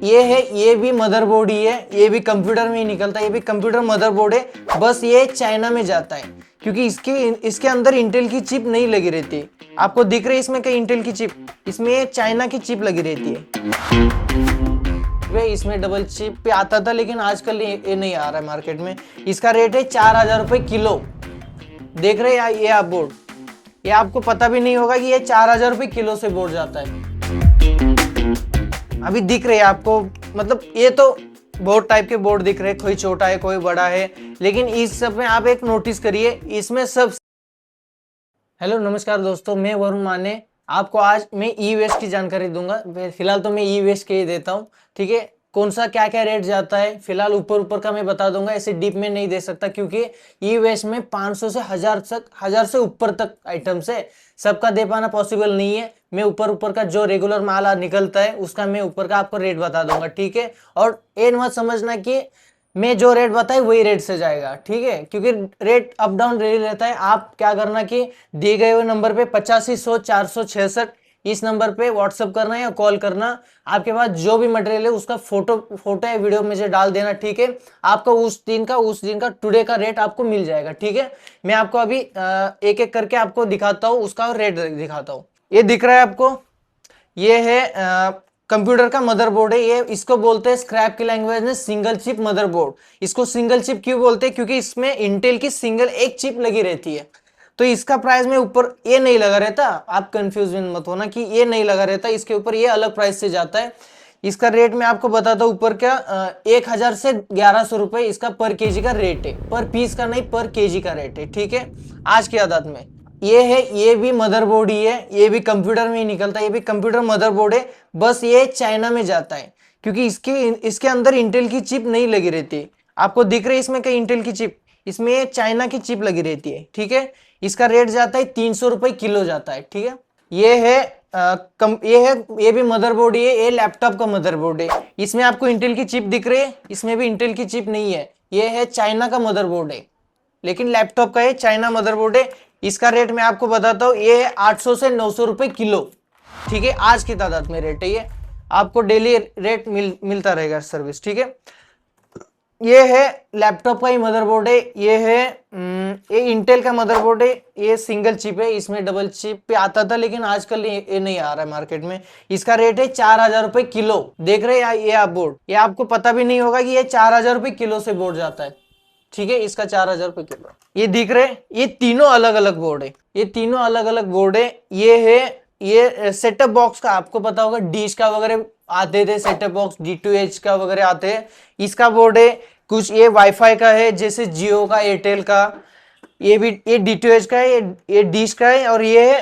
ये है, ये भी मदरबोर्ड ही है, ये भी कंप्यूटर में ही निकलता है, ये भी कंप्यूटर मदरबोर्ड है, बस ये चाइना में जाता है क्योंकि इसके अंदर इंटेल की चिप नहीं लगी रहती। आपको दिख रही है इसमें कहीं इंटेल की चिप, इसमें चाइना की चिप लगी रहती है। इसमें डबल चिप पे आता था लेकिन आजकल ये नहीं आ रहा है मार्केट में। इसका रेट है 4000 रुपए किलो। देख रहे हैं ये आप बोर्ड, ये आपको पता भी नहीं होगा कि ये 4000 रुपए किलो से बोर्ड जाता है। अभी दिख रहे हैं आपको, मतलब ये तो बोर्ड टाइप के बोर्ड दिख रहे हैं, कोई छोटा है कोई बड़ा है, लेकिन इस सब में आप एक नोटिस करिए, इसमें सब। हेलो नमस्कार दोस्तों, मैं वरुण माने। आपको आज मैं ई वेस्ट की जानकारी दूंगा। फिलहाल तो मैं ई वेस्ट के ही देता हूँ, ठीक है। कौन सा क्या क्या रेट जाता है फिलहाल ऊपर ऊपर का मैं बता दूंगा, ऐसे डीप में नहीं दे सकता क्योंकि ई वेस्ट में 500 से 1000 से ऊपर तक आइटम्स है, सबका दे पाना पॉसिबल नहीं है। मैं ऊपर ऊपर का जो रेगुलर माल निकलता है उसका मैं ऊपर का आपको रेट बता दूंगा, ठीक है। और ये मत समझना कि मैं जो रेट बताए वही रेट से जाएगा, ठीक है, क्योंकि रेट अप डाउन रेट रहता है। आप क्या करना कि दिए गए हुए नंबर पे 8500 466 इस नंबर पे व्हाट्सअप करना या कॉल करना। आपके पास जो भी मटेरियल है उसका फोटो या वीडियो मुझे डाल देना, ठीक है। आपको उस दिन का टुडे का रेट आपको मिल जाएगा, ठीक है। मैं आपको अभी एक एक करके आपको दिखाता हूँ, उसका रेट दिखाता हूँ। ये दिख रहा है आपको, ये है कंप्यूटर का मदरबोर्ड है। ये इसको बोलते हैं स्क्रैप की लैंग्वेज में सिंगल चिप मदरबोर्ड। इसको सिंगल चिप क्यों बोलते हैं? क्योंकि इसमें इंटेल की सिंगल एक चिप लगी रहती है। तो इसका प्राइस में ऊपर ये नहीं लगा रहता, आप कंफ्यूज मत होना कि ये नहीं लगा रहता, इसके ऊपर ये अलग प्राइस से जाता है। इसका रेट मैं आपको बताता हूँ ऊपर क्या, 1000 से 1100 रुपए इसका पर केजी का रेट है, पर पीस का नहीं पर केजी का रेट है, ठीक है। आज की आदत में ये है, ये भी मदरबोर्ड ही है, ये भी कंप्यूटर में ही निकलता है, ये भी कंप्यूटर मदरबोर्ड है, बस ये चाइना में जाता है क्योंकि इसके अंदर इंटेल की चिप नहीं लगी रहती। आपको दिख रही है इसमें कहीं इंटेल की चिप, इसमें चाइना की चिप लगी रहती है, ठीक है। इसका रेट जाता है 300 रुपए किलो जाता है, ठीक है। ये है ये भी मदरबोर्ड ही है, ये लैपटॉप का मदरबोर्ड है। इसमें आपको इंटेल की चिप दिख रही है, इसमें भी इंटेल की चिप नहीं है, ये है चाइना का मदरबोर्ड है, लेकिन लैपटॉप का है, चाइना मदरबोर्ड है। इसका रेट मैं आपको बताता हूँ, ये है 800 से 900 रुपए किलो, ठीक है। आज की तादाद में रेट है ये, आपको डेली रेट मिलता रहेगा सर्विस, ठीक है। ये है लैपटॉप का ही मदरबोर्ड है, ये है ये इंटेल का मदरबोर्ड है, ये सिंगल चिप है, इसमें डबल चिप पे आता था लेकिन आजकल ये नहीं आ रहा है मार्केट में। इसका रेट है 4000 रुपए किलो। देख रहे हैं ये आप बोर्ड, ये आपको पता भी नहीं होगा कि ये 4000 रुपए किलो से बोर्ड जाता है, ठीक है। इसका 4000 रुपए किलो। ये दिख रहे, ये तीनों अलग अलग बोर्ड है, ये तीनों अलग अलग बोर्ड है। ये है, ये सेटअप बॉक्स का आपको पता होगा, डिश का वगैरह आते थे सेटअप बॉक्स, D2H का वगैरह आते हैं, इसका बोर्ड है। कुछ ये वाईफाई का है, जैसे जियो का, एयरटेल का, ये भी ये D2H का है, ये डिश का है, और ये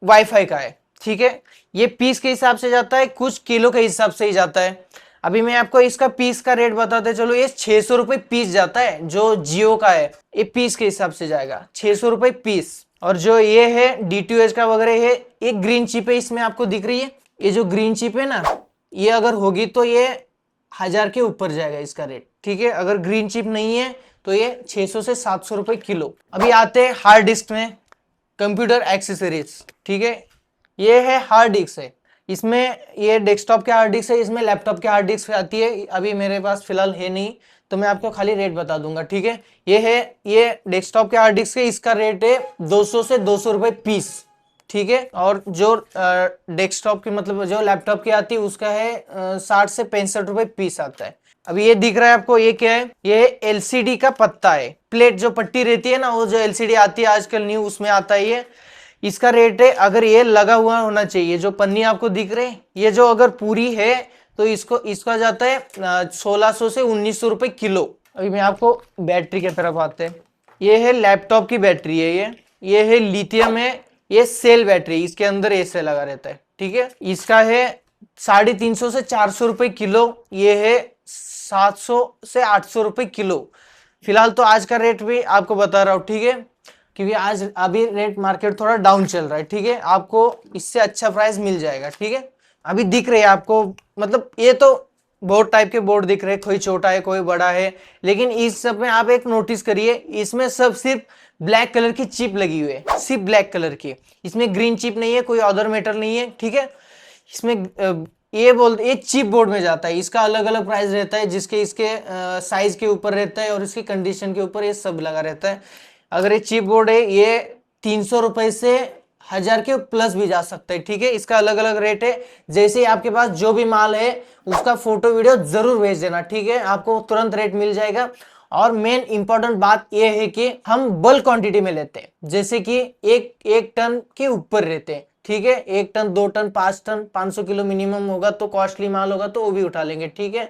वाईफाई का है, ठीक है। ये पीस के हिसाब से जाता है, कुछ किलो के हिसाब से ही जाता है। अभी मैं आपको इसका पीस का रेट बताते चलो, ये 600 रुपए पीस जाता है, जो जियो का है ये पीस के हिसाब से जाएगा 600 रुपए पीस। और जो ये है D2H का वगैरह है, ये ग्रीन चिप है, इसमें आपको दिख रही है, ये जो ग्रीन चिप है ना, ये अगर होगी तो ये 1000 के ऊपर जाएगा इसका रेट, ठीक है। अगर ग्रीन चिप नहीं है तो ये 600 से 700 रुपए किलो। अभी आते हैं हार्ड डिस्क में, कंप्यूटर एक्सेसरीज, ठीक है। ये है हार्ड डिस्क है, इसमें ये डेस्कटॉप के हार्ड डिस्क है, इसमें लैपटॉप के हार्ड डिस्क आती है। अभी मेरे पास फिलहाल है नहीं तो मैं आपको खाली रेट बता दूंगा, ठीक है। ये है, ये डेस्कटॉप के हार्ड डिस्क है, इसका रेट है 200 से 200 रुपए पीस, ठीक है। और जो डेस्कटॉप की मतलब जो लैपटॉप की आती है उसका है 60 से 65 रुपए पीस आता है। अभी ये दिख रहा है आपको, ये क्या है? ये LCD का पत्ता है, प्लेट जो पट्टी रहती है ना, वो जो LCD आती है आजकल न्यू, उसमें आता है ये। इसका रेट है, अगर ये लगा हुआ होना चाहिए, जो पन्नी आपको दिख रहे, ये जो अगर पूरी है तो इसका जाता है 1600 से 1900 रुपए किलो। अभी मैं आपको बैटरी की तरफ आते हैं। ये है लैपटॉप की बैटरी है, ये है लिथियम है, ये सेल बैटरी, इसके अंदर ऐसे लगा रहता है, ठीक है। इसका है 350 से 400 रुपए किलो, ये है 700 से 800 रुपए किलो। फिलहाल तो आज का रेट भी आपको बता रहा हूँ, ठीक है, क्योंकि आज अभी रेट मार्केट थोड़ा डाउन चल रहा है, ठीक है। आपको इससे अच्छा प्राइस मिल जाएगा, ठीक है। अभी दिख रही है आपको, मतलब ये तो बोर्ड टाइप के बोर्ड दिख रहे हैं, कोई छोटा है कोई बड़ा है, लेकिन इस सब में आप एक नोटिस करिए, इसमें सब सिर्फ ब्लैक कलर की चिप लगी हुई है, सिर्फ ब्लैक कलर की, इसमें ग्रीन चिप नहीं है, कोई अदर मेटल नहीं है, ठीक है। इसमें ये चीप बोर्ड में जाता है, इसका अलग अलग प्राइस रहता है, जिसके इसके साइज के ऊपर रहता है और इसकी कंडीशन के ऊपर ये सब लगा रहता है। अगर ये चीप बोर्ड है ये 300 रुपए से 1000 के प्लस भी जा सकता है, ठीक है। इसका अलग अलग रेट है। जैसे ही आपके पास जो भी माल है उसका फोटो वीडियो जरूर भेज देना, ठीक है, आपको तुरंत रेट मिल जाएगा। और मेन इंपॉर्टेंट बात यह है कि हम बल्क क्वांटिटी में लेते हैं, जैसे कि एक टन के ऊपर रहते हैं, ठीक है। 1 ton 2 ton 5 ton 500 kilo minimum होगा तो कॉस्टली माल होगा तो वो भी उठा लेंगे, ठीक है।